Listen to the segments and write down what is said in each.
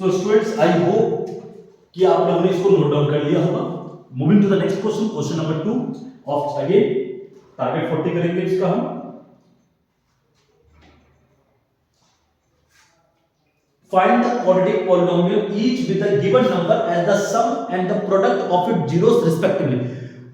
So students I hope कि आप लोगों ने इसको नोट डाउन कर लिया होगा। Moving to the next question, question number 2 of again target 40 करेंगे इसका हम। Find the quadratic polynomial each with a given number as the sum and the product of its zeros respectively।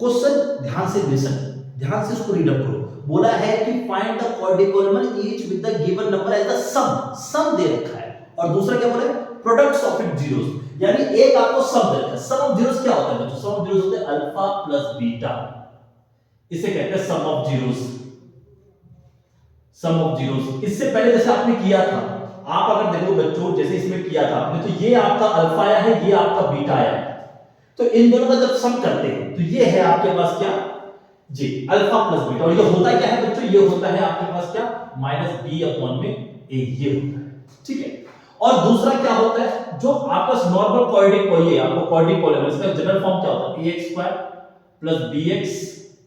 Question ध्यान से listen, ध्यान से इसको read up करो। बोला है कि find the quadratic polynomial each with the given number as the sum दे रखा है, और दूसरा क्या बोला है, प्रोडक्ट्स ऑफ इट जीरोस, यानी एक आपको सम दे रखा है। सम ऑफ जीरोस क्या होता है बच्चों? सम ऑफ जीरोस होता है अल्फा प्लस बीटा, इसे कहते हैं sum of zeros. Sum of zeros इससे पहले जैसे आपने किया था, आप अगर देखो बच्चों जैसे इसमें किया था आपने, तो ये आपका अल्फा आया है, ये आपका बीटा आया है, तो इन दोनों का जब सम करते हैं तो ये है आपके पास क्या जी, अल्फा प्लस बीटा, और ये होता क्या है बच्चों? ये होता है आपके पास क्या, माइनस बी अपॉन में ए, ये होता है, ठीक है। और दूसरा क्या होता है, जो आपका नॉर्मल क्वाड्रेटिक ये आपको क्वाड्रेटिक पॉलीनॉमियल, इसका जनरल फॉर्म क्या होता है, ax² plus bx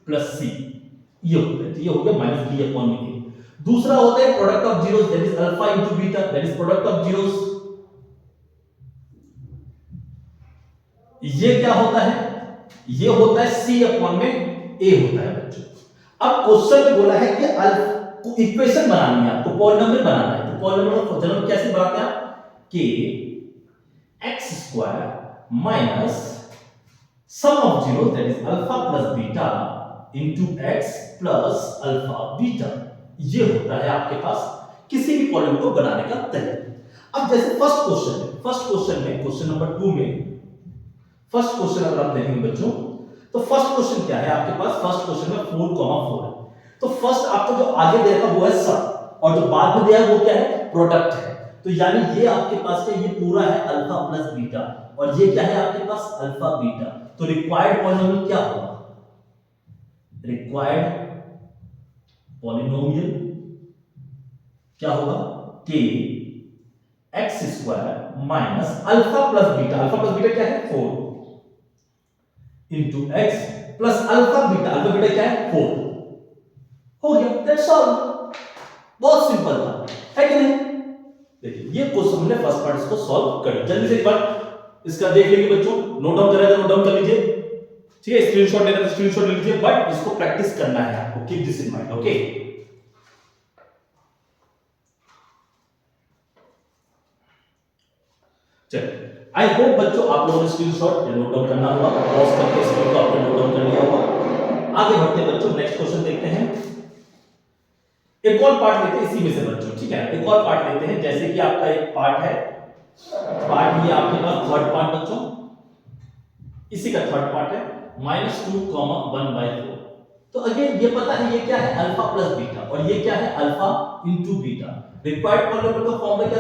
plus c, ये होता है, तो ये हो गया माइनस बी अपॉन में ए। दूसरा होता है product of zeros, that is alpha into beta, that is product of zeros. ये क्या होता है, ये होता है c अपॉन में a होता है बच्चों। अब क्वेश्चन में बोला है कि इक्वेशन बनानी है आपको, पॉलिनोमियल बनाना है, तो पॉलिनोमियल को जनरल कैसे बनाते हैं आप, कि x² minus sum of zeros that is alpha plus beta into x plus alpha beta, ये होता है आपके पास किसी भी पॉलिनोमियल को बनाने का तरीका। अब जैसे फर्स्ट क्वेश्चन में क्वेश्चन नंबर 2 में फर्स्ट क्वेश्चन अगर आप देखेंगे बच्चों, तो फर्स्ट क्वेश्चन क्या है आपके पास, फर्स्ट क्वेश्चन में 4,4 है, तो फर्स्ट आपको जो आगे दे रखा वो है सम, और जो बाद में दिया है वो क्या है, प्रोडक्ट है। तो यानी ये आपके पास क्या, ये पूरा है अल्फा प्लस बीटा, और ये क्या है आपके पास, अल्फा बीटा। तो रिक्वायर्ड पॉलिनोमियल क्या होगा, रिक्वायर्ड पॉलिनोमियल क्या होगा, कि x² minus alpha plus beta क्या है 4 into x plus alpha beta क्या है 4, हो गया, दैट्स ऑल। बहुत सिंपल था, है कि नहीं? देखिए ये क्वेश्चन हमने फर्स्ट पार्ट इसको सॉल्व कर, जल्दी से एक बार इसका देख लीजिए बच्चों, नोट डाउन करें तो नोट डाउन कर लीजिए, ठीक है, स्क्रीनशॉट लेना तो स्क्रीनशॉट ले लीजिए, बट इसको प्रैक्टिस करना है आपको, keep this in mind, okay. चलिए, आई होप बच्चों आप लोगों ने स्क्रीनशॉट या नोट डाउन करना होगा, पॉज करके स्क्रीन को आपने नोट डाउन कर लिया होगा। आगे बढ़ते हैं बच्चों, नेक्स्ट क्वेश्चन देखते हैं। एक और पार्ट लेते हैं इसी में से बच्चों, ठीक है, एक और पार्ट लेते हैं, जैसे कि आपका एक पार्ट है, पार्ट ये आपके पास थर्ड पार्ट बच्चों, इसी का थर्ड पार्ट है -2,1/4। तो अगेन ये पता है ये क्या है, अल्फा प्लस बीटा, और ये क्या है, alpha into beta. Required polynomial का फॉर्मूला क्या